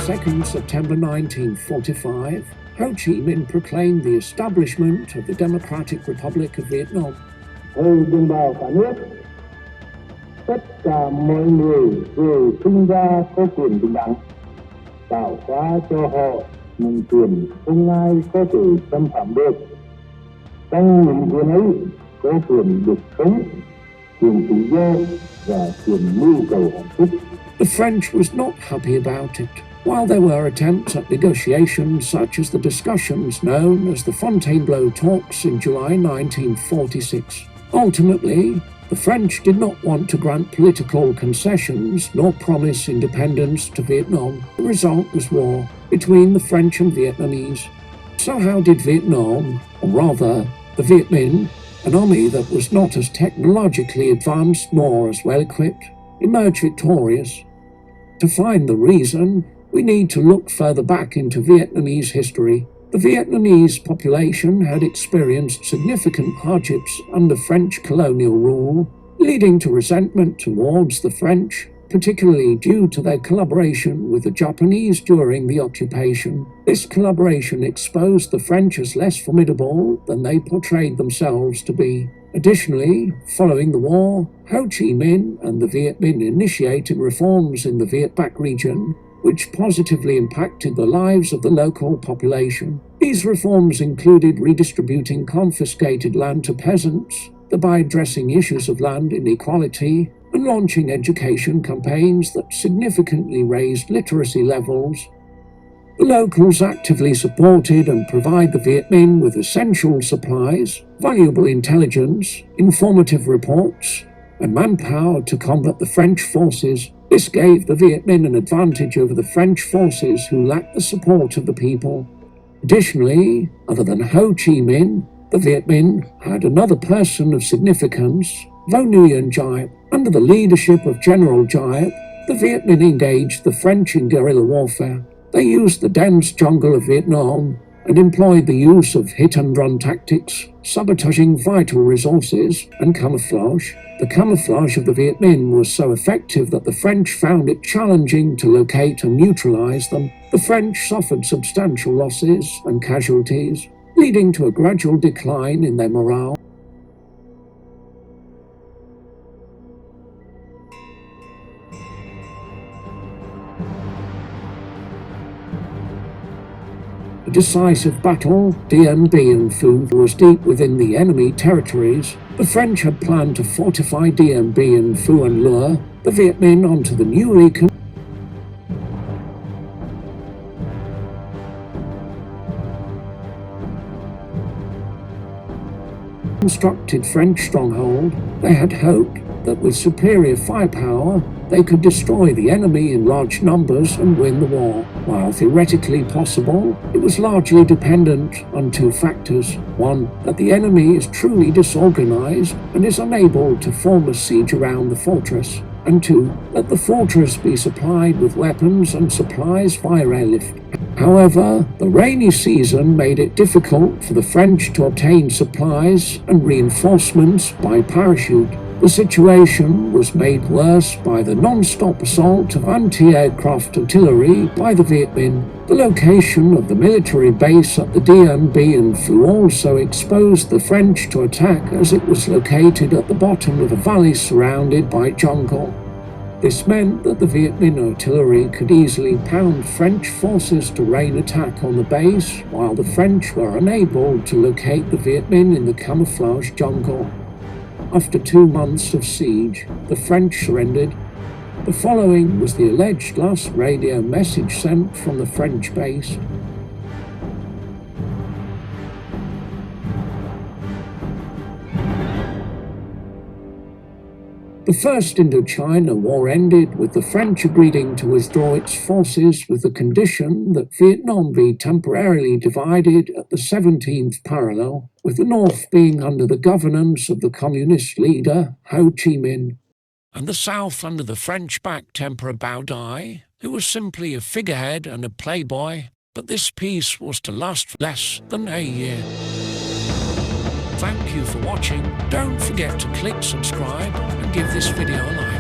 2nd September 1945, Ho Chi Minh proclaimed the establishment of the Democratic Republic of Vietnam. Thời đồng bào cả nước, tất cả mọi người đều sinh ra có quyền bình đẳng, tạo hóa cho họ những quyền không ai có thể xâm phạm được. Trong những quyền ấy có quyền được sống, quyền tự do và quyền mưu cầu hạnh phúc. The French was not happy about it. While there were attempts at negotiations such as the discussions known as the Fontainebleau talks in July 1946, ultimately, the French did not want to grant political concessions nor promise independence to Vietnam. The result was war between the French and Vietnamese. So how did Vietnam, or rather the Viet Minh, an army that was not as technologically advanced nor as well equipped, emerge victorious? To find the reason, we need to look further back into Vietnamese history. The Vietnamese population had experienced significant hardships under French colonial rule, leading to resentment towards the French, particularly due to their collaboration with the Japanese during the occupation. This collaboration exposed the French as less formidable than they portrayed themselves to be. Additionally, following the war, Ho Chi Minh and the Viet Minh initiated reforms in the Viet Bac region, which positively impacted the lives of the local population. These reforms included redistributing confiscated land to peasants, thereby addressing issues of land inequality, and launching education campaigns that significantly raised literacy levels. The locals actively supported and provided the Viet Minh with essential supplies, valuable intelligence, informative reports, and manpower to combat the French forces. This gave the Viet Minh an advantage over the French forces who lacked the support of the people. Additionally, other than Ho Chi Minh, the Viet Minh had another person of significance, Vo Nguyen Giap. Under the leadership of General Giap, the Viet Minh engaged the French in guerrilla warfare. They used the dense jungle of Vietnam and employed the use of hit-and-run tactics, sabotaging vital resources and camouflage. The camouflage of the Viet Minh was so effective that the French found it challenging to locate and neutralize them. The French suffered substantial losses and casualties, leading to a gradual decline in their morale. A decisive battle, Dien Bien Phu, was deep within the enemy territories. The French had planned to fortify Dien Bien Phu and lure the Viet Minh onto the newly constructed French stronghold. They had hoped that with superior firepower, they could destroy the enemy in large numbers and win the war. While theoretically possible, it was largely dependent on two factors. One, that the enemy is truly disorganized and is unable to form a siege around the fortress. And two, that the fortress be supplied with weapons and supplies via airlift. However, the rainy season made it difficult for the French to obtain supplies and reinforcements by parachute. The situation was made worse by the non-stop assault of anti-aircraft artillery by the Viet Minh. The location of the military base at the Dien Bien Phu also exposed the French to attack, as it was located at the bottom of a valley surrounded by jungle. This meant that the Viet Minh artillery could easily pound French forces to rain attack on the base, while the French were unable to locate the Viet Minh in the camouflaged jungle. After 2 months of siege, the French surrendered. The following was the alleged last radio message sent from the French base. The First Indochina War ended with the French agreeing to withdraw its forces with the condition that Vietnam be temporarily divided at the 17th parallel, with the North being under the governance of the communist leader Ho Chi Minh, and the South under the French-backed Emperor Bao Dai, who was simply a figurehead and a playboy. But this peace was to last less than a year. Thank you for watching. Don't forget to click subscribe and give this video a like.